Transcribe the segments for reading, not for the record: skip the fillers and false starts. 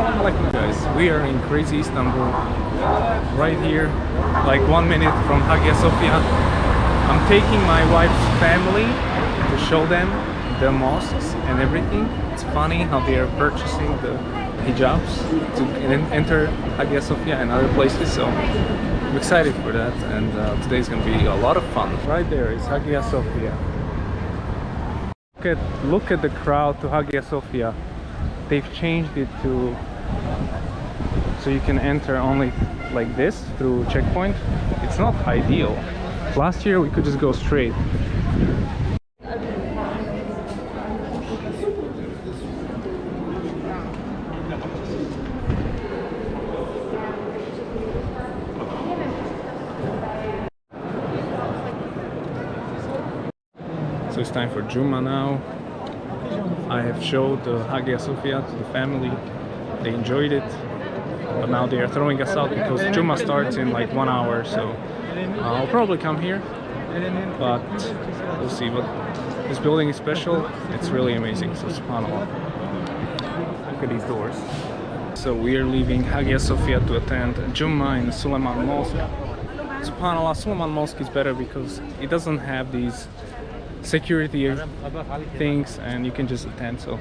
Assalamu alaikum guys, we are in crazy Istanbul, right here, like 1 minute from Hagia Sophia. I'm taking my wife's family to show them the mosques and everything. It's funny how they are purchasing the hijabs to enter Hagia Sophia and other places, so I'm excited for that, and today's gonna be a lot of fun. Right there is Hagia Sophia. Look at the crowd to Hagia Sophia. They've changed it to so you can enter only like this through checkpoint. It's not ideal. Last year we could just go straight. So it's time for Juma now. I have showed the Hagia Sophia to the family. They enjoyed it, but now they are throwing us out because Juma starts in like 1 hour, so I'll probably come here, but we'll see. But this building is special. It's really amazing, so subhanAllah. Look at these doors. So we are leaving Hagia Sophia to attend Juma in Sulaiman Mosque. SubhanAllah, Sulaiman Mosque is better because it doesn't have these security things and you can just attend. So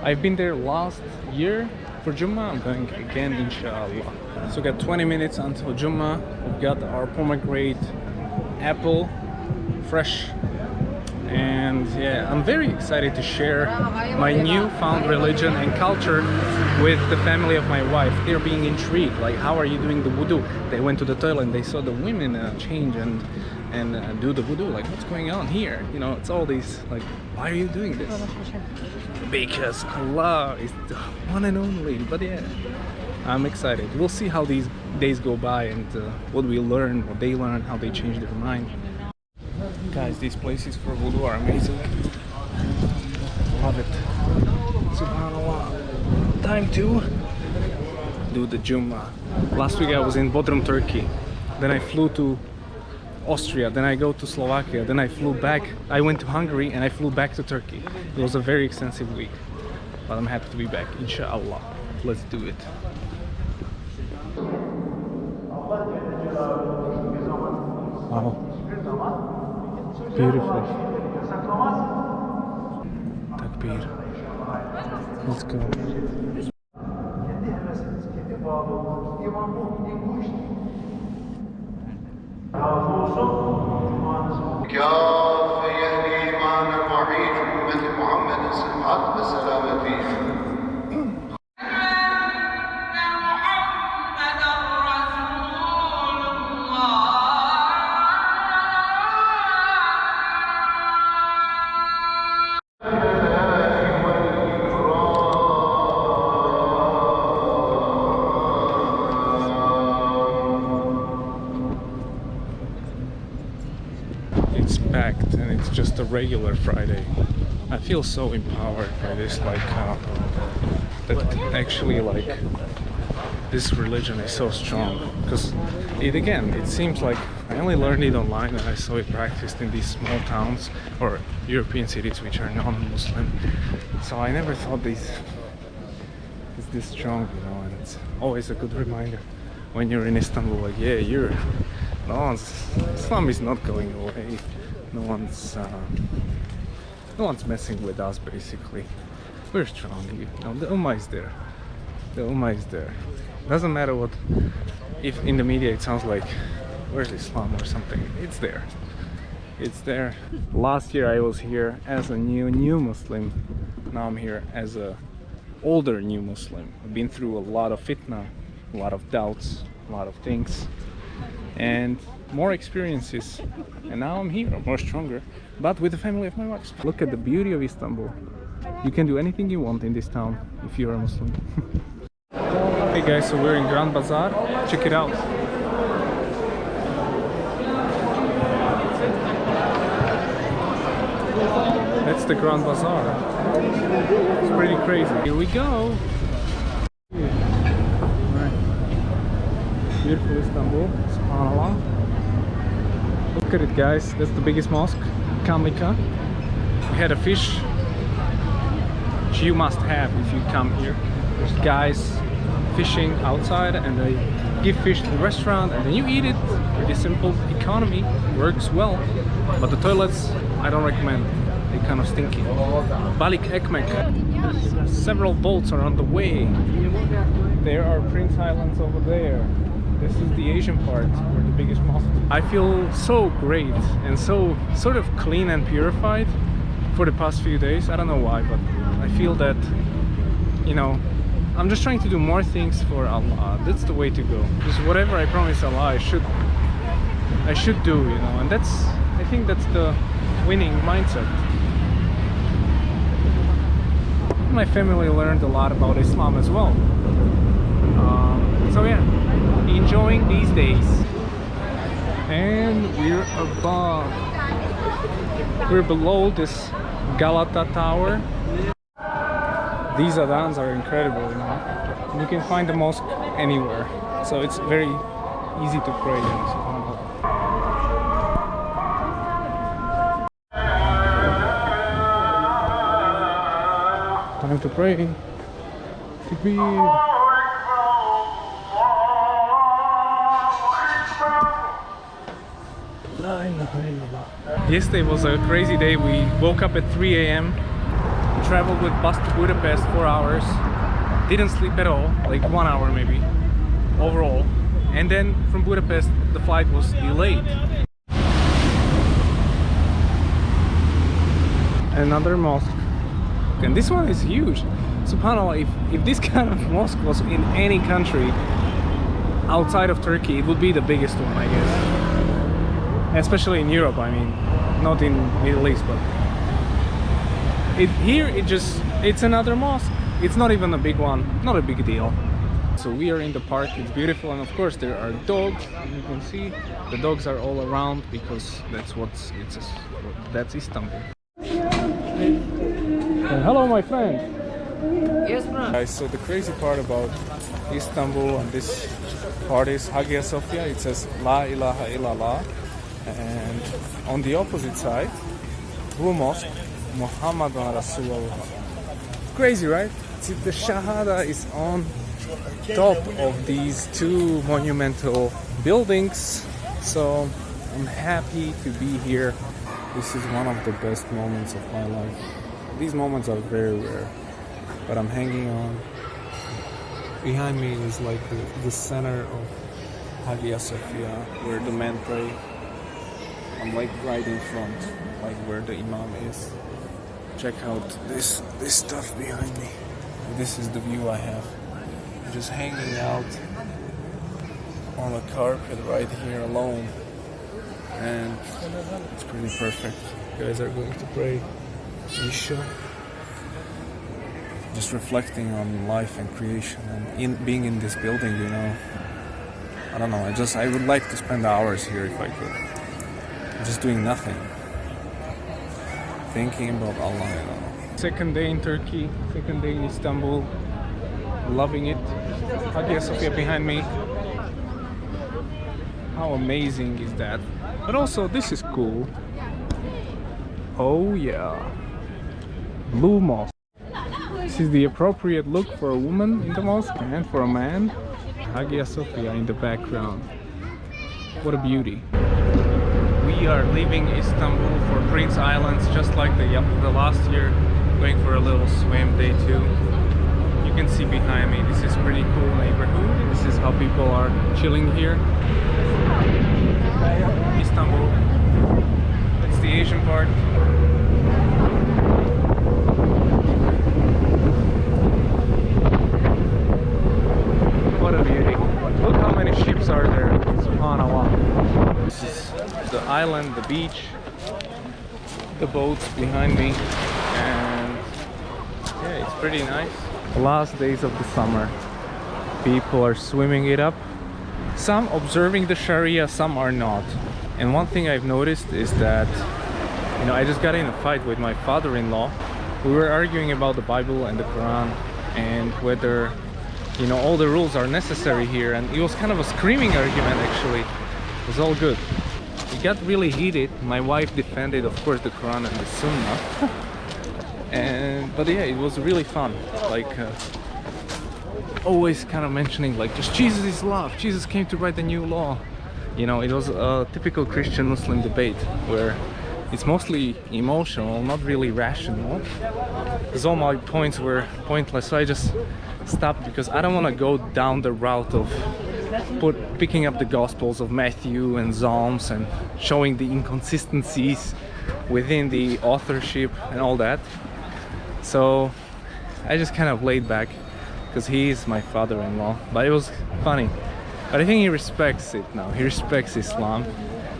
I've been there last year for Juma. I'm going again inshallah. So we got 20 minutes until Juma. We've got our pomegranate apple fresh, and yeah, I'm very excited to share my newfound religion and culture with the family of my wife. They're being intrigued, like, how are you doing the wudu? They went to the toilet and they saw the women change and do the wudu, like, what's going on here? You know, it's all these, like, why are you doing this? Because Allah is the one and only. But yeah, I'm excited. We'll see how these days go by and what we learn, what they learn, how they change their mind. Guys, these places for wudu are amazing. Love it. SubhanAllah. Time to do the Juma. Last week I was in Bodrum, Turkey. Then I flew to Austria, then I go to Slovakia, then I flew back. I went to Hungary and I flew back to Turkey. It was a very extensive week, but I'm happy to be back, inshallah. Let's do it. Wow, beautiful. Takbir. Let's go. It's packed and it's just a regular Friday. I feel so empowered by this, like that actually, like, this religion is so strong, because it seems like I only learned it online and I saw it practiced in these small towns or European cities which are non-Muslim, so I never thought this is this strong, you know. And it's always a good reminder when you're in Istanbul, like, yeah, Islam is not going away. No one's messing with us, basically. We're strong, you know. The Ummah is there. The Ummah is there. Doesn't matter what, if in the media it sounds like, where's Islam or something? It's there. It's there. Last year I was here as a new Muslim. Now I'm here as a older new Muslim. I've been through a lot of fitna, a lot of doubts, a lot of things, and more experiences, and now I'm here, more stronger, but with the family of my wife. Look at the beauty of Istanbul. You can do anything you want in this town if you're a Muslim. Hey guys, so we're in Grand Bazaar. Check it out. That's the Grand Bazaar. It's pretty crazy. Here we go. Right. Beautiful Istanbul, subhanAllah. Look at it, guys. That's the biggest mosque, Kamlika. We had a fish, which you must have if you come here. Guys, fishing outside, and they give fish to the restaurant, and then you eat it. Pretty simple economy, works well. But the toilets, I don't recommend. They're kind of stinky. Balik Ekmek. Several boats are on the way. There are Prince Islands over there. This is the Asian part where the biggest mosque is. I feel so great and so sort of clean and purified for the past few days. I don't know why, but I feel that, you know, I'm just trying to do more things for Allah. That's the way to go. Because whatever I promise Allah, I should do, you know, and I think that's the winning mindset. My family learned a lot about Islam as well. So yeah, enjoying these days. And we're below this Galata Tower. These adans are incredible, you know. And you can find the mosque anywhere, so it's very easy to pray. Time to pray. Takbir. Yesterday was a crazy day. We woke up at 3 a.m. traveled with bus to Budapest 4 hours. Didn't sleep at all, like 1 hour maybe overall. And then from Budapest the flight was delayed. Another mosque. And this one is huge. SubhanAllah, if this kind of mosque was in any country outside of Turkey, it would be the biggest one, I guess. Especially in Europe, I mean, not in Middle East, but it's another mosque. It's not even a big one, not a big deal. So we are in the park, it's beautiful, and of course there are dogs. You can see the dogs are all around because that's Istanbul. Hello, my friend. Yes, bro. Guys, so the crazy part about Istanbul and this part is Hagia Sophia. It says La ilaha illallah, and on the opposite side, Blue Mosque, Muhammadun Rasulullah. Crazy, right? See, the Shahada is on top of these two monumental buildings, so I'm happy to be here. This is one of the best moments of my life. These moments are very rare, but I'm hanging on. Behind me is like the center of Hagia Sophia, where the men pray. I'm like right in front, like where the Imam is. Check out this stuff behind me. This is the view I have. I'm just hanging out on a carpet right here alone, and it's pretty perfect. You guys are going to pray Isha. Just reflecting on life and creation, and being in this building, you know. I don't know. I would like to spend hours here if I could. Just doing nothing, thinking about Allah, you know. Second day in Turkey, second day in Istanbul. Loving it. Hagia Sophia behind me. How amazing is that? But also, this is cool. Oh yeah. Blue Mosque. This is the appropriate look for a woman in the mosque and for a man. Hagia Sophia in the background. What a beauty. We are leaving Istanbul for Prince Islands, just like the last year, going for a little swim, day 2. You can see behind me, this is pretty cool neighborhood. This is how people are chilling here. Istanbul. That's the Asian part. What a beauty. Look how many ships are there. SubhanAllah. This is the island, the beach, the boats behind me, and yeah, it's pretty nice. The last days of the summer, people are swimming it up. Some observing the Sharia, some are not. And one thing I've noticed is that, you know, I just got in a fight with my father-in-law. We were arguing about the Bible and the Quran and whether, you know, all the rules are necessary here, and it was kind of a screaming argument actually. It was all good. It got really heated. My wife defended, of course, the Quran and the Sunnah. But yeah, it was really fun. Like always kind of mentioning like just Jesus is love, Jesus came to write the new law. You know, it was a typical Christian Muslim debate where it's mostly emotional, not really rational, because all my points were pointless. So I just stopped because I don't want to go down the route of picking up the Gospels of Matthew and Psalms and showing the inconsistencies within the authorship and all that. So I just kind of laid back because he is my father-in-law. But it was funny. But I think he respects it now. He respects Islam.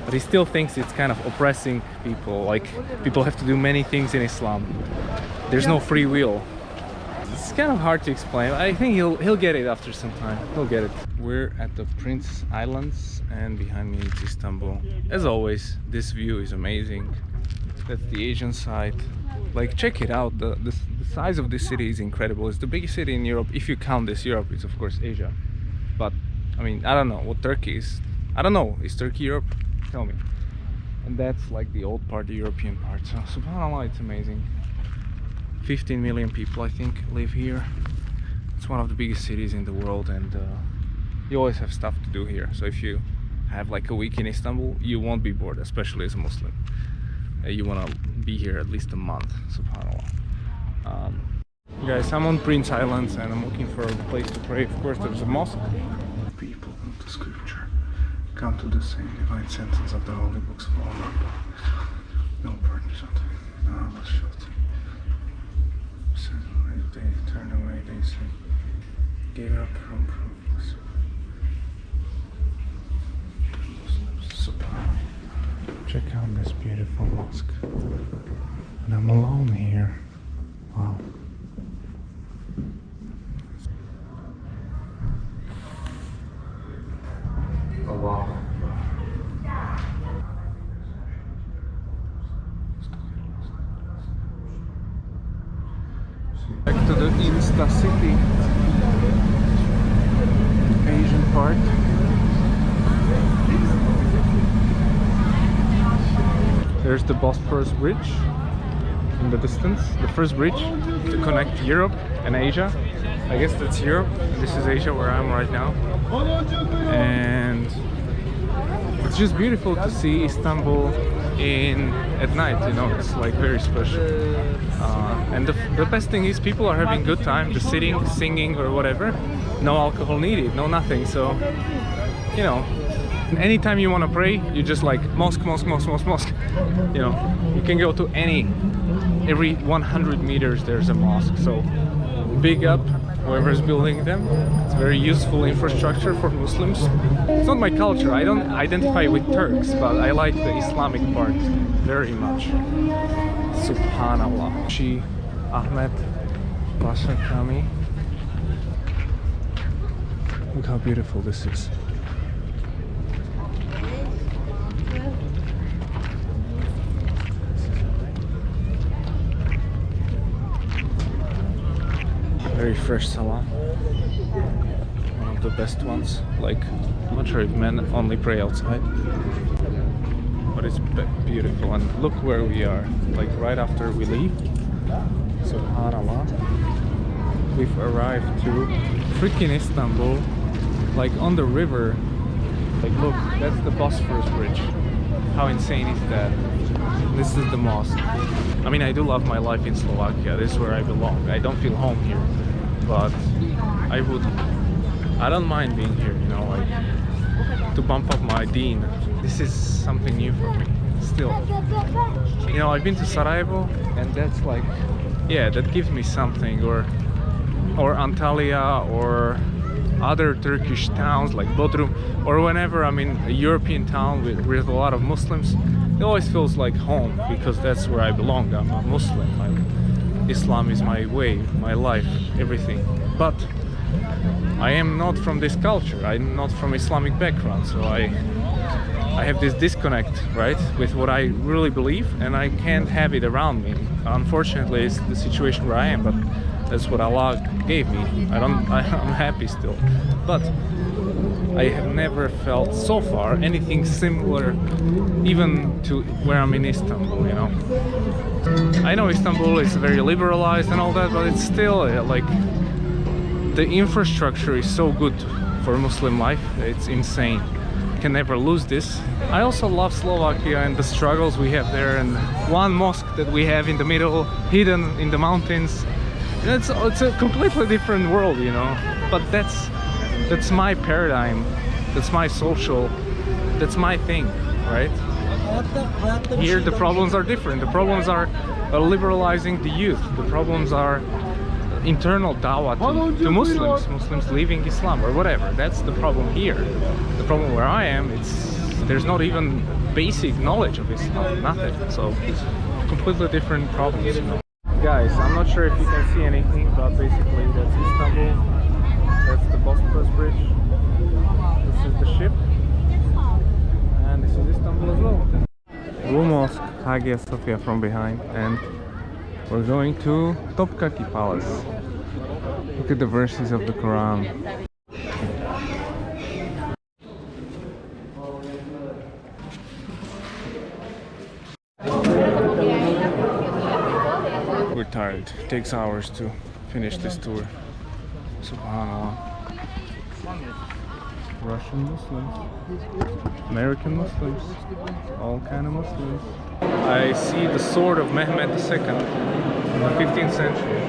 But he still thinks it's kind of oppressing people. Like, people have to do many things in Islam. There's no free will. It's kind of hard to explain. I think he'll get it after some time. He'll get it. We're at the Prince Islands and behind me it's Istanbul. As always, this view is amazing. That's the Asian side. Like, check it out. The size of this city is incredible. It's the biggest city in Europe. If you count this Europe, it's of course Asia. But I mean, I don't know what Turkey is. I don't know. Is Turkey Europe? Tell me. And that's like the old part, the European part. So subhanallah, it's amazing. 15 million people I think live here. It's one of the biggest cities in the world, and you always have stuff to do here. So if you have like a week in Istanbul, you won't be bored, especially as a Muslim. You want to be here at least a month, subhanallah. Guys, I'm on Prince Islands and I'm looking for a place to pray. Of course there's a mosque. People of the scripture come to the same divine sentence of the holy books of Allah. No partners out there. No others shot. They turn away, they say, gave up from progress. Muslims, subhanallah. Check out this beautiful mosque. And I'm alone here. Wow. Allah. Back to the Insta City, Asian part. There's the Bosphorus Bridge in the distance, the first bridge to connect Europe and Asia. I guess that's Europe, and this is Asia where I'm right now. And it's just beautiful to see Istanbul at night, you know, it's like very special. And the best thing is people are having good time, just sitting, singing or whatever. No alcohol needed, no nothing. So, you know, anytime you want to pray, you just like mosque. You know, you can go to every 100 meters there's a mosque. So big up whoever's building them. It's very useful infrastructure for Muslims. It's not my culture. I don't identify with Turks, but I like the Islamic part very much. Subhanallah. Shi Ahmed Pasha Kami. Look how beautiful this is. Very fresh salah. One of the best ones. Like, I'm not sure if men only pray outside, but it's beautiful. And look where we are, like right after we leave. Subhanallah. We've arrived to freaking Istanbul, like on the river. Like, look, that's the Bosphorus Bridge. How insane is that? This is the mosque. I mean, I do love my life in Slovakia. This is where I belong. I don't feel home here, but I don't mind being here, you know, like to bump up my deen. This is something new for me still. You know, I've been to Sarajevo, and that's like, yeah, that gives me something. Or Antalya, or other Turkish towns like Bodrum, or whenever I'm in a European town with a lot of Muslims, it always feels like home, because that's where I belong. I'm a Muslim. Islam is my way, my life, everything. But I am not from this culture. I'm not from Islamic background, so I have this disconnect, right, with what I really believe, and I can't have it around me. Unfortunately, it's the situation where I am, but that's what Allah gave me. I'm happy still, but I have never felt so far anything similar, even to where I'm in Istanbul, you know. I know Istanbul is very liberalized and all that, but it's still like the infrastructure is so good for Muslim life. It's insane. You can never lose this. I also love Slovakia and the struggles we have there, and one mosque that we have in the middle, hidden in the mountains. It's a completely different world, you know. But that's my paradigm. That's my social. That's my thing, right? Here the problems are different. The problems are liberalizing the youth. The problems are internal dawah to Muslims leaving Islam or whatever. That's the problem here. The problem where I am, there's not even basic knowledge of Islam, nothing. So completely different problems, you know. Guys, I'm not sure if you can see anything, but basically that's Istanbul. That's the Bosphorus Bridge. This is the ship. And this is Istanbul as well. Blue Mosque, Hagia Sophia from behind, and we're going to Topkaki Palace. Look at the verses of the Quran. We're tired. It takes hours to finish this tour. Subhanallah. Russian Muslims, American Muslims, all kind of Muslims. I see the sword of Mehmed II in the 15th century.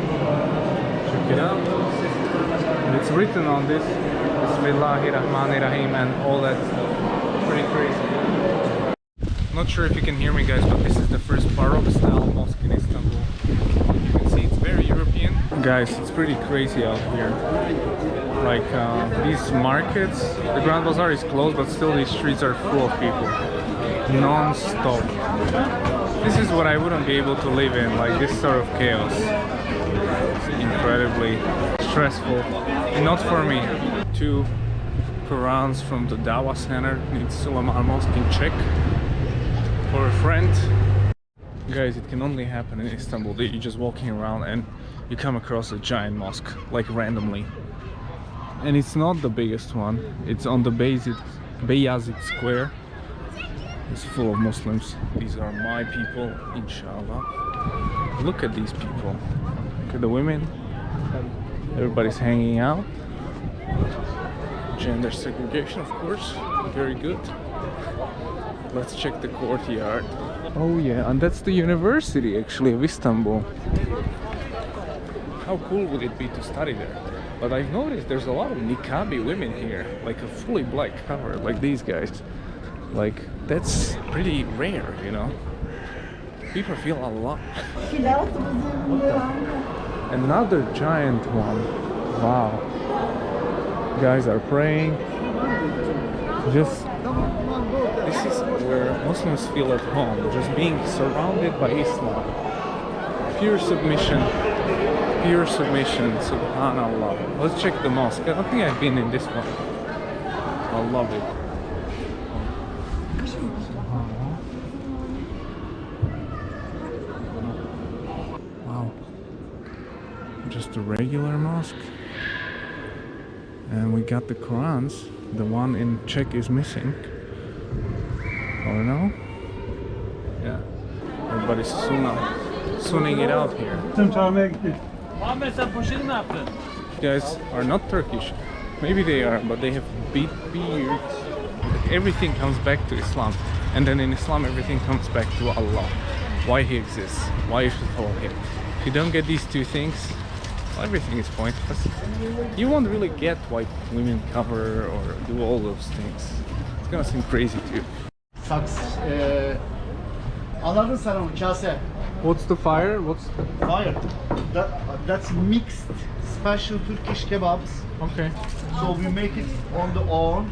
Check it out. And it's written on this, Bismillahirrahmanirrahim, and all that. Pretty crazy. Not sure if you can hear me, guys, but this is the first Baroque style mosque in Istanbul. You can see it's very European. Guys, it's pretty crazy out here. Like these markets, the Grand Bazaar is closed, but still these streets are full of people, non-stop. This is what I wouldn't be able to live in, like this sort of chaos. It's incredibly stressful, and not for me. 2 Qurans from the Dawah Center in Suleiman Mosque in Czech for a friend. Guys, it can only happen in Istanbul that you're just walking around and you come across a giant mosque, like randomly. And it's not the biggest one. It's on the Beyazıt Square. It's full of Muslims. These are my people, inshallah. Look at these people. Look at the women. Everybody's hanging out. Gender segregation, of course. Very good. Let's check the courtyard. Oh yeah, and that's the university actually of Istanbul. How cool would it be to study there? But I've noticed there's a lot of niqabi women here, like a fully black cover, like these guys. Like, that's pretty rare, you know? People feel a lot. Another giant one. Wow. Guys are praying. This is where Muslims feel at home, just being surrounded by Islam. Pure submission. Pure submission, subhanallah. Let's check the mosque. I don't think I've been in this one. I love it. Wow. Just a regular mosque. And we got the Qurans. The one in Czech is missing. Or no? Yeah. Everybody's sunning it out here. You guys are not Turkish. Maybe they are, but they have big beards. Everything comes back to Islam. And then in Islam, everything comes back to Allah. Why He exists. Why you should follow Him. If you don't get these two things, well, everything is pointless. You won't really get why women cover or do all those things. It's gonna seem crazy to you. Anladın sen onu kase. What's the fire? What's the... Fire. That's mixed special Turkish kebabs. Okay. So we make it on the oven